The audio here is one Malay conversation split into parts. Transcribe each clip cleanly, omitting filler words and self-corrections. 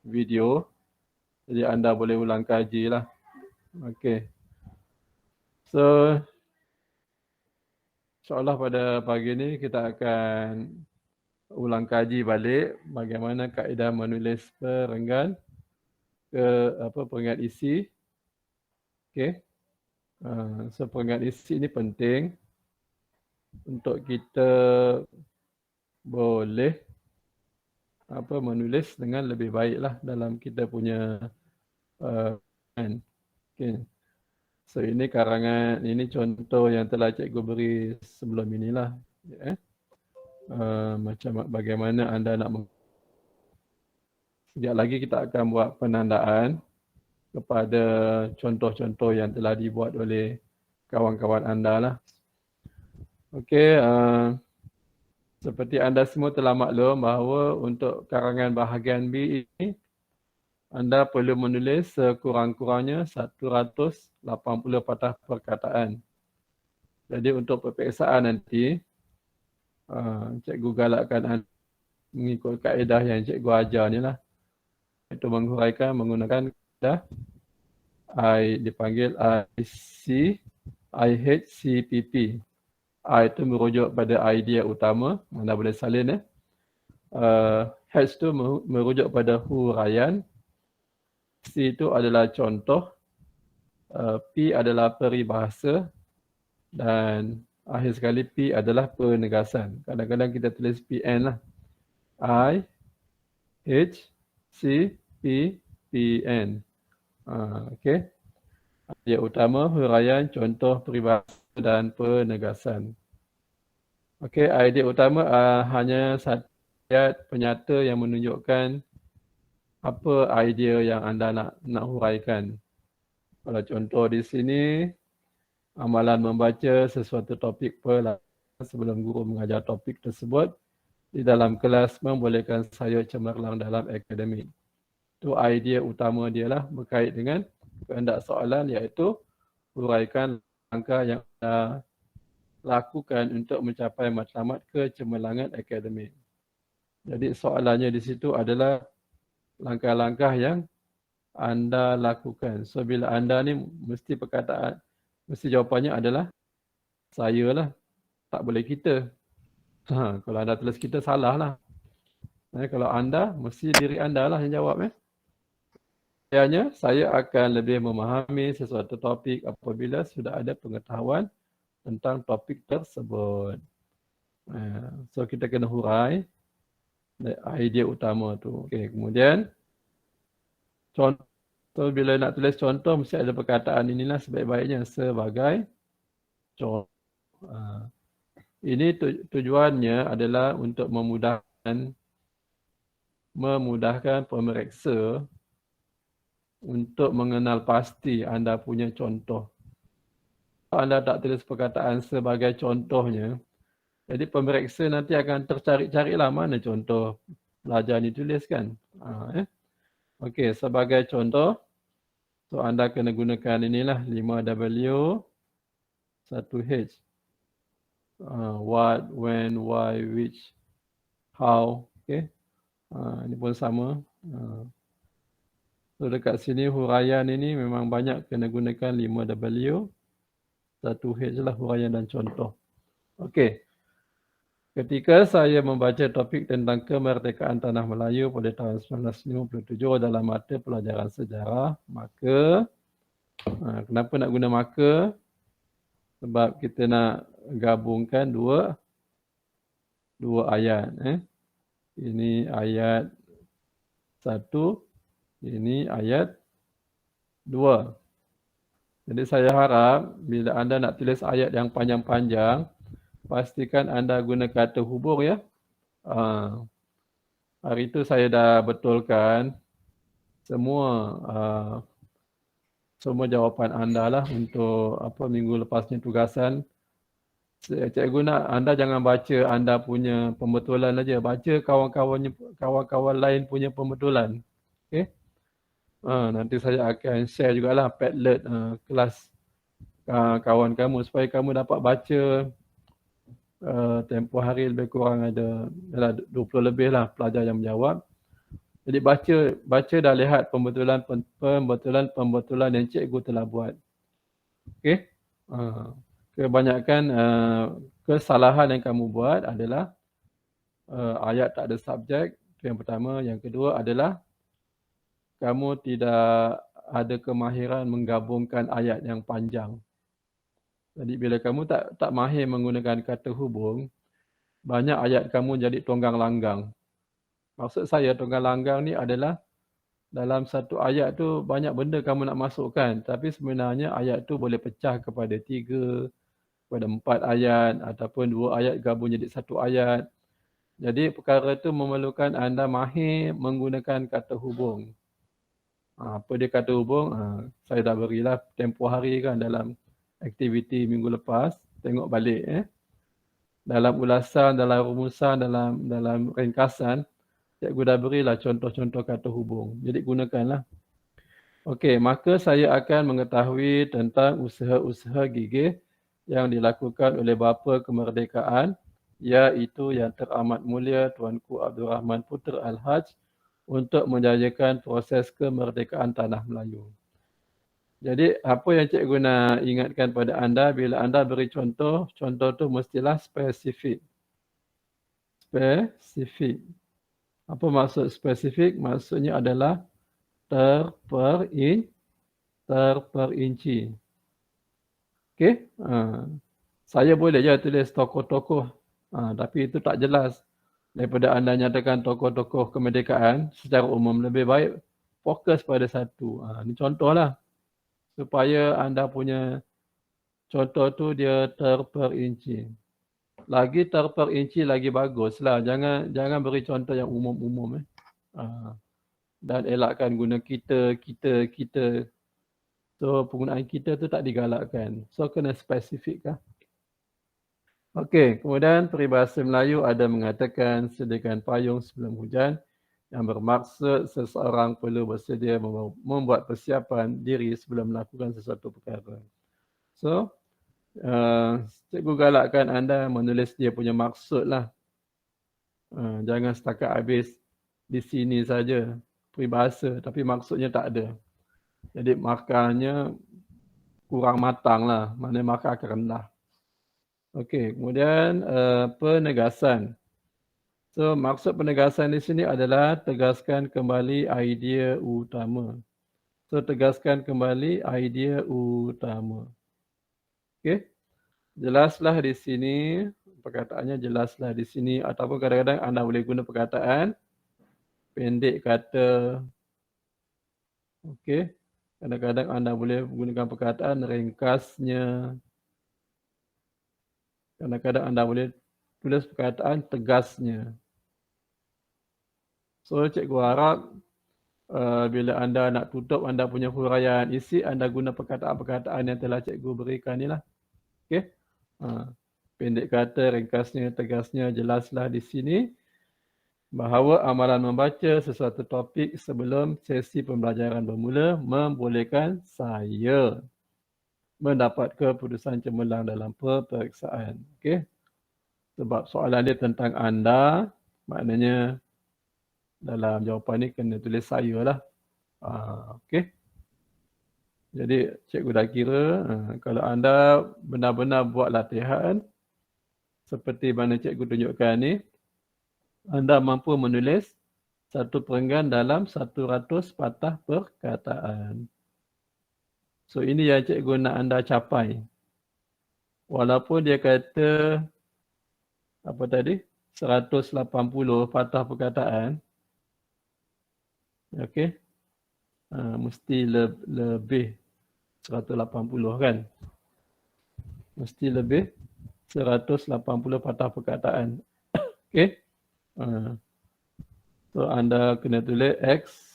video. Jadi anda boleh ulang kaji lah. Okey. So, insyaAllah pada pagi ni kita akan ulang kaji balik bagaimana kaedah menulis perenggan ke perenggan isi. Okey. So perenggan isi ni penting untuk kita boleh menulis dengan lebih baiklah dalam kita punya okay. So ini karangan, ini contoh yang telah cikgu beri sebelum inilah. Macam bagaimana anda nak sekejap lagi kita akan buat penandaan kepada contoh-contoh yang telah dibuat oleh kawan-kawan anda lah. Okey, seperti anda semua telah maklum bahawa untuk karangan bahagian B ini anda perlu menulis sekurang-kurangnya 180 patah perkataan. Jadi untuk peperiksaan nanti, cikgu galakkan anda mengikut kaedah yang cikgu ajar ni lah. Itu menghuraikan menggunakan kaedah dipanggil IHCPP. I itu merujuk pada idea utama, anda boleh salin H itu merujuk pada huraian, C itu adalah contoh, P adalah peribahasa, dan akhir sekali P adalah penegasan. Kadang-kadang kita tulis PN lah. I, H, C, P, PN. Okey. Idea utama, huraian, contoh, peribahasa dan penegasan. Okey, idea utama hanya satu ayat penyata yang menunjukkan apa idea yang anda nak huraikan. Kalau contoh di sini, amalan membaca sesuatu topik pelajaran sebelum guru mengajar topik tersebut di dalam kelas membolehkan saya cemerlang dalam akademik. Itu idea utama dia lah berkait dengan kehendak soalan, iaitu huraikan langkah yang anda lakukan untuk mencapai matlamat kecemerlangan akademik. Jadi soalannya di situ adalah langkah-langkah yang anda lakukan. So bila anda ni mesti jawapannya adalah saya lah. Tak boleh kita. Kalau anda tulis kita, salah lah. Kalau anda, mesti diri anda lah yang jawab. Biasanya saya akan lebih memahami sesuatu topik apabila sudah ada pengetahuan tentang topik tersebut. So kita kena hurai idea utama tu. Okay, kemudian contoh, bila nak tulis contoh mesti ada perkataan inilah sebaik-baiknya sebagai contoh. Ini tujuannya adalah untuk memudahkan pemeriksa untuk mengenal pasti anda punya contoh. Kalau anda tak tulis perkataan sebagai contohnya, jadi pemeriksa nanti akan tercari-carilah mana contoh pelajar ni tulis kan. Okey, sebagai contoh, so anda kena gunakan inilah 5W, 1H. What, when, why, which, how. Okey. Ini pun sama. So dekat sini huraian ini memang banyak kena gunakan 5W, 1H lah huraian dan contoh. Okey. Ketika saya membaca topik tentang kemerdekaan Tanah Melayu pada tahun 1957 dalam mata pelajaran sejarah, maka kenapa nak guna maka? Sebab kita nak gabungkan dua ayat. Ini ayat 1, ini ayat 2. Jadi saya harap bila anda nak tulis ayat yang panjang-panjang, pastikan anda guna kata hubung ya. Hari itu saya dah betulkan semua jawapan anda lah untuk minggu lepasnya tugasan. Cikgu nak anda jangan baca anda punya pembetulan aja, baca kawan-kawan lain punya pembetulan. Okey. Nanti saya akan share jugalah Padlet kelas kawan kamu supaya kamu dapat baca tempoh hari lebih kurang ada 20 lebih lah pelajar yang menjawab. Jadi baca dah lihat pembetulan yang cikgu telah buat. Okey. Kebanyakan kesalahan yang kamu buat adalah ayat tak ada subjek. Itu yang pertama. Yang kedua adalah kamu tidak ada kemahiran menggabungkan ayat yang panjang. Jadi bila kamu tak mahir menggunakan kata hubung, banyak ayat kamu jadi tunggang langgang. Maksud saya tunggang langgang ni adalah dalam satu ayat tu banyak benda kamu nak masukkan, tapi sebenarnya ayat tu boleh pecah kepada 3, kepada 4 ayat ataupun 2 ayat gabung jadi satu ayat. Jadi perkara tu memerlukan anda mahir menggunakan kata hubung. Apa dia kata hubung? Saya dah berilah tempoh hari kan dalam aktiviti minggu lepas. Tengok balik. Dalam ulasan, dalam rumusan, dalam ringkasan, cikgu dah berilah contoh-contoh kata hubung. Jadi gunakanlah. Okey, maka saya akan mengetahui tentang usaha-usaha gigih yang dilakukan oleh Bapa Kemerdekaan, iaitu Yang Teramat Mulia Tuanku Abdul Rahman Putra Al-Haj untuk menjayakan proses kemerdekaan Tanah Melayu. Jadi apa yang cikgu nak ingatkan pada anda bila anda beri contoh tu mestilah spesifik. Spesifik. Apa maksud spesifik? Maksudnya adalah terperinci. Okey? Saya boleh je tulis tokoh-tokoh. Tapi itu tak jelas. Daripada anda nyatakan tokoh-tokoh kemerdekaan secara umum, lebih baik fokus pada satu. Ini contohlah. Supaya anda punya contoh tu dia terperinci. Lagi terperinci lagi baguslah. Jangan beri contoh yang umum-umum. Dan elakkan guna kita. So penggunaan kita tu tak digalakkan. So kena spesifikkah. Okey, kemudian peribahasa Melayu ada mengatakan sediakan payung sebelum hujan, yang bermaksud seseorang perlu bersedia membuat persiapan diri sebelum melakukan sesuatu perkara. So, cikgu galakkan anda menulis dia punya maksud lah. Jangan setakat habis di sini saja peribahasa tapi maksudnya tak ada. Jadi markahnya kurang matang lah, maknanya markah akan rendah. Okey, kemudian penegasan. So, maksud penegasan di sini adalah tegaskan kembali idea utama. So, tegaskan kembali idea utama. Okey. Jelaslah di sini, perkataannya jelaslah di sini ataupun kadang-kadang anda boleh guna perkataan pendek kata. Okey. Kadang-kadang anda boleh menggunakan perkataan ringkasnya. Kadang-kadang anda boleh tulis perkataan tegasnya. So, cikgu harap bila anda nak tutup anda punya huraian isi, anda guna perkataan-perkataan yang telah cikgu berikan ni lah. Okey. Pendek kata, ringkasnya, tegasnya, jelaslah di sini bahawa amalan membaca sesuatu topik sebelum sesi pembelajaran bermula membolehkan saya mendapat keputusan cemerlang dalam peperiksaan. Okey. Sebab soalan dia tentang anda, maknanya dalam jawapan ni kena tulis saya lah. Okey. Jadi cikgu dah kira kalau anda benar-benar buat latihan seperti mana cikgu tunjukkan ni, anda mampu menulis satu perenggan dalam 100 patah perkataan. So ini yang cikgu nak anda capai. Walaupun dia kata apa tadi? 180 patah perkataan. Okey. Mesti lebih 180 kan? Mesti lebih 180 patah perkataan. Okey. So anda kena tulis X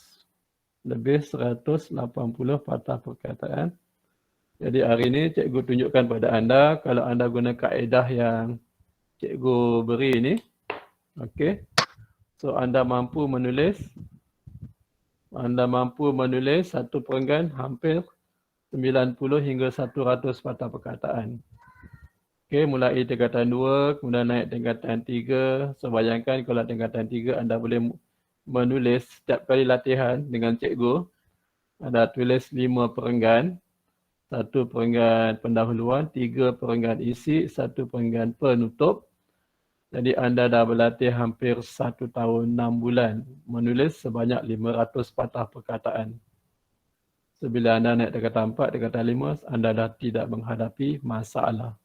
lebih 180 patah perkataan. Jadi hari ini cikgu tunjukkan pada anda kalau anda guna kaedah yang cikgu beri ini. Okey. So anda mampu menulis satu perenggan hampir 90 hingga 100 patah perkataan. Okey, mulai tingkatan 2, kemudian naik tingkatan 3. So bayangkan kalau tingkatan 3 anda boleh menulis setiap kali latihan dengan cikgu, anda tulis 5 perenggan, 1 perenggan pendahuluan, 3 perenggan isi, 1 perenggan penutup. Jadi anda dah berlatih hampir 1 tahun 6 bulan menulis sebanyak 500 patah perkataan. So, bila anda naik darkatan 4, darkatan 5, anda dah tidak menghadapi masalah.